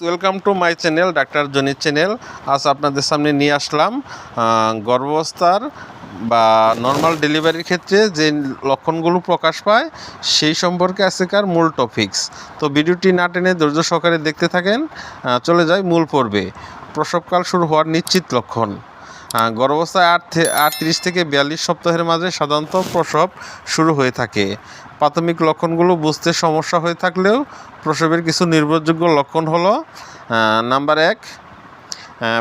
Welcome to my channel doctor জনির channel. আজ আপনাদের সামনে নিয়ে আসলাম গর্ভাবস্থার বা নর্মাল ডেলিভারির ক্ষেত্রে যে লক্ষণগুলো প্রকাশ পায় সেই সম্পর্কে আজকের মূল টপিকস। তো ভিডিওটি না টেনে ধৈর্য সহকারে দেখতে থাকেন। চলে যায় মূল পর্বে। প্রসবকাল শুরু হওয়ার নিশ্চিত লক্ষণ। গর্ভাবস্থায় 38 থেকে 42 সপ্তাহের মাঝে সাধারণত প্রসব শুরু হয়ে থাকে। প্রাথমিক লক্ষণগুলো বুঝতে সমস্যা হয়ে থাকলেও প্রসবের কিছু নির্ভরযোগ্য লক্ষণ হলো: নাম্বার 1,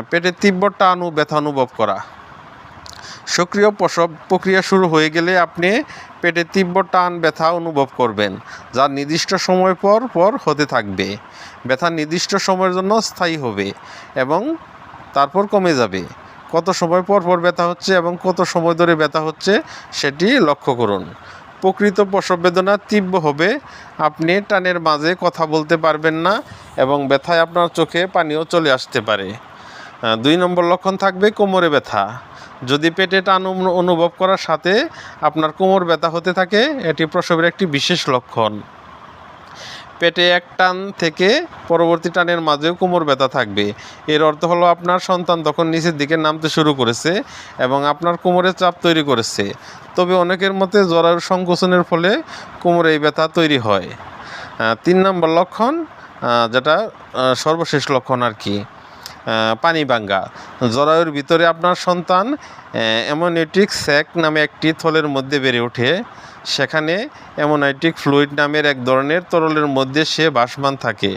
পেটের তীব্র টান ও ব্যথা অনুভব করা। সক্রিয় প্রসব প্রক্রিয়া শুরু হয়ে গেলে আপনি পেটে তীব্র টান ব্যথা অনুভব করবেন, যা নির্দিষ্ট সময় পর পর হতে থাকবে। ব্যথা নির্দিষ্ট সময়ের জন্য স্থায়ী হবে এবং তারপর কমে যাবে। কত সময় পর পর ব্যথা হচ্ছে এবং কত সময় ধরে ব্যথা হচ্ছে সেটি লক্ষ্য করুন। প্রকৃত প্রসব বেদনা তীব্র হবে, আপনি টানের মাঝে কথা বলতে পারবেন না এবং ব্যথায় আপনার চোখে পানিও চলে আসতে পারে। 2 নম্বর লক্ষণ থাকবে কোমরে ব্যথা। যদি পেটে টান অনুভব করার সাথে আপনার কোমর ব্যথা হতে থাকে, এটি প্রসবের একটি বিশেষ লক্ষণ। পেটে এক টান থেকে পরবর্তী টানের মাঝেও কোমর ব্যথা থাকবে। এর অর্থ হলো আপনার সন্তান তখন নিচের দিকে নামতে শুরু করেছে এবং আপনার কোমরে চাপ তৈরি করেছে। তবে অনেকের মতে জরায়ুর সংকোচনের ফলে কোমরে এই ব্যথা তৈরি হয়। 3 নম্বর লক্ষণ, যেটা সর্বশেষ লক্ষণ আর কি, পানি ভাঙ্গা। জরায়ুর ভিতরে আপনার সন্তান অ্যামনিওটিক স্যাক নামে একটি থলের মধ্যে বেড়ে ওঠে। সেখানে অ্যামনিওটিক ফ্লুইড নামের এক ধরনের তরলের মধ্যে সে ভাসমান থাকে।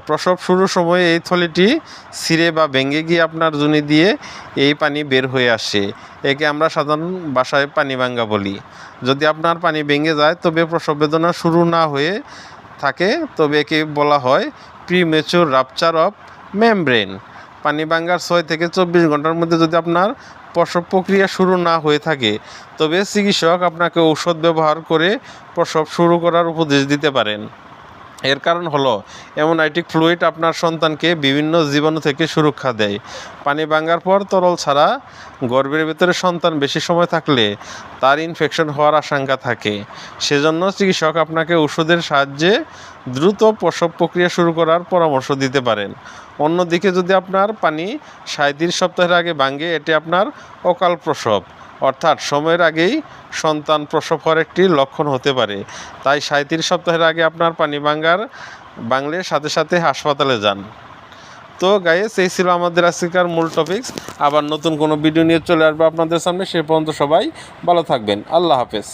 প্রসব শুরুর সময় এই থলিটি ছিঁড়ে বা ভেঙে গিয়ে আপনার যোনি দিয়ে এই পানি বের হয়ে আসে। একে আমরা সাধারণ ভাষায় পানি ভাঙ্গা বলি। যদি আপনার পানি ভেঙে যায় তবে প্রসব বেদনা শুরু না হয়ে থাকে, তবে একে বলা হয় প্রিম্যাচুর রাপচার অফ মেমব্রেন। পানি ভাঙ্গার 6 থেকে 24 ঘন্টার মধ্যে যদি আপনার প্রসব প্রক্রিয়া শুরু না হয়ে থাকে, তবে চিকিৎসক আপনাকে ঔষধ ব্যবহার করে প্রসব শুরু করার উপদেশ দিতে পারেন। এর কারণ হলো অ্যামনিওটিক ফ্লুইড আপনার সন্তানকে বিভিন্ন জীবাণু থেকে সুরক্ষা দেয়। পানি ভাঙ্গার পর তরল ছাড়া গর্ভের ভেতরে সন্তান বেশি সময় থাকলে তার ইনফেকশন হওয়ার আশঙ্কা থাকে। সেজন্য চিকিৎসক আপনাকে ওষুধের সাহায্যে দ্রুত প্রসব প্রক্রিয়া শুরু করার পরামর্শ দিতে পারেন। অন্যদিকে যদি আপনার পানি 37 সপ্তাহের আগে ভাঙে, এটি আপনার অকাল প্রসব, অর্থাৎ সময়ের আগেই সন্তান প্রসব হওয়ার একটি লক্ষণ হতে পারে। তাই 37 সপ্তাহের আগে আপনার পানি ভাঙলে সাথে সাথে হাসপাতালে যান। তো গাইস, এই ছিল আমাদের আজকের মূল টপিকস। আবার নতুন কোনো ভিডিও নিয়ে চলে আসবো আপনাদের সামনে। সে পর্যন্ত সবাই ভালো থাকবেন। আল্লাহ হাফেজ।